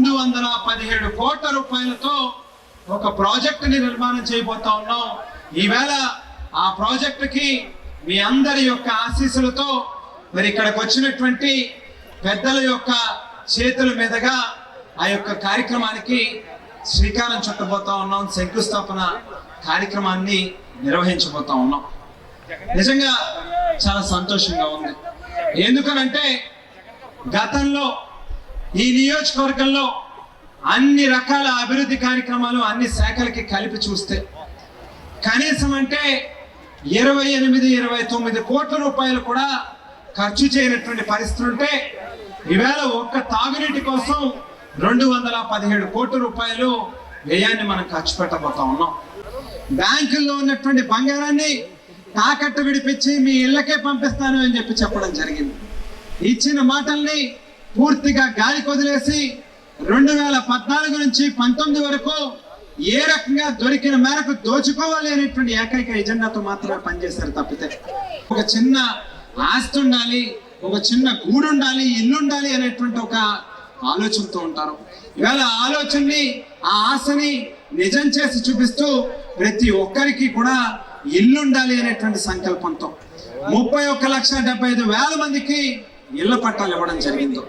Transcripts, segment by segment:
217 కోట్ల రూపాయలతో ఒక ప్రాజెక్టుని నిర్మాణం చేయబోతా ఉన్నాం. ఈవేళ ఆ ప్రాజెక్టుకి మీ అందరి యొక్క ఆశీస్సులతో మరి ఇక్కడికి వచ్చినటువంటి పెద్దల యొక్క చేతుల మీదుగా ఆ యొక్క కార్యక్రమానికి శ్రీకారం చుట్టబోతా ఉన్నాం. శంకుస్థాపన కార్యక్రమాన్ని నిర్వహించబోతా ఉన్నాం. నిజంగా చాలా సంతోషంగా ఉంది. ఎందుకనంటే గతంలో ఈ నియోజకవర్గంలో అన్ని రకాల అభివృద్ధి కార్యక్రమాలు అన్ని శాఖలకి కలిపి చూస్తే కనీసం అంటే 28-29 కోట్ల రూపాయలు కూడా ఖర్చు చేయనటువంటి పరిస్థితులు ఉంటే ఈవేళ ఒక్క తాగునీటి కోసం 217 కోట్ల రూపాయలు వ్యయాన్ని మనం ఖర్చు పెట్టబోతా ఉన్నాం. బ్యాంకుల్లో ఉన్నటువంటి బంగారాన్ని తాకట్టు విడిపించి మీ ఇళ్ళకే పంపిస్తాను అని చెప్పడం జరిగింది. ఇచ్చిన మాటల్ని పూర్తిగా గాలి కొదిలేసి 2014 నుంచి 19 వరకు ఏ రకంగా దొరికిన మేరకు దోచుకోవాలి అనేటువంటి ఏకైక ఎజెండాతో మాత్రమే పనిచేశారు తప్పితే ఒక చిన్న ఆస్తి ఉండాలి, ఒక చిన్న గూడు ఉండాలి, ఇల్లు ఉండాలి అనేటువంటి ఒక ఆలోచనతో ఉంటారు. ఇవాళ ఆలోచనని ఆ ఆశని నిజం చేసి చూపిస్తూ ప్రతి ఒక్కరికి కూడా ఇల్లు ఉండాలి అనేటువంటి సంకల్పంతో 31,75,000 మందికి ఇళ్ల పట్టాలు ఇవ్వడం జరిగింది.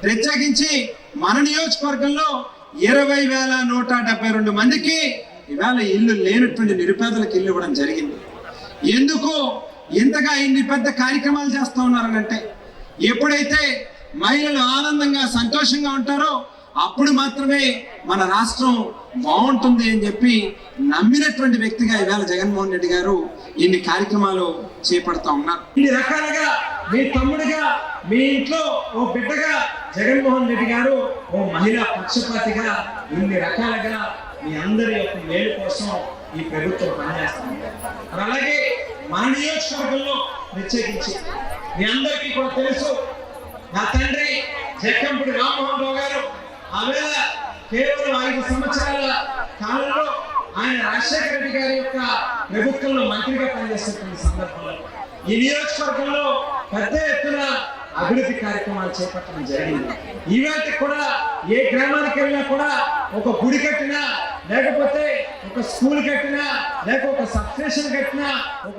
ప్రత్యేకించి మన నియోజకవర్గంలో 20,172 మందికి ఇవాళ ఇల్లు లేనటువంటి నిరుపేదలకు ఇల్లు ఇవ్వడం జరిగింది. ఎందుకు ఇంతగా ఇన్ని పెద్ద కార్యక్రమాలు చేస్తా ఉన్నారనంటే ఎప్పుడైతే మహిళలు ఆనందంగా సంతోషంగా ఉంటారో అప్పుడు మాత్రమే మన రాష్ట్రం బాగుంటుంది అని చెప్పి నమ్మినటువంటి వ్యక్తిగా ఇవాళ జగన్మోహన్ రెడ్డి గారు ఇన్ని కార్యక్రమాలు చేపడతా ఉన్నారు. ఇన్ని రకాలుగా మీ తమ్ముడిగా మీ ఇంట్లో ఓ బిడ్డగా జగన్మోహన్ రెడ్డి గారు ఓ మహిళా పక్షపాతిగా ఇన్ని రకాలుగా మీ అందరి యొక్క మేలు కోసం ఈ ప్రభుత్వం పనిచేస్తుంది. అలాగే మన నియోజకవర్గంలో ప్రత్యేకించి మీ అందరికీ కూడా తెలుసు, నా తండ్రి జక్కంపూడి రామ్మోహన్ రావు గారు ఆవేళ కేవలం 5 సంవత్సరాల కాలంలో ఆయన రాజశేఖర రెడ్డి గారి యొక్క ప్రభుత్వంలో మంత్రిగా పనిచేస్తున్న సందర్భంలో ఈ నియోజకవర్గంలో పెద్ద ఎత్తున అభివృద్ధి కార్యక్రమాలు చేపట్టడం జరిగింది. ఈవేళ కూడా ఏ గ్రామానికి వెళ్ళినా కూడా ఒక గుడి కట్టినా, లేకపోతే ఒక స్కూల్ కట్టినా, లేక ఒక సబ్ స్టేషన్ కట్టినా, ఒక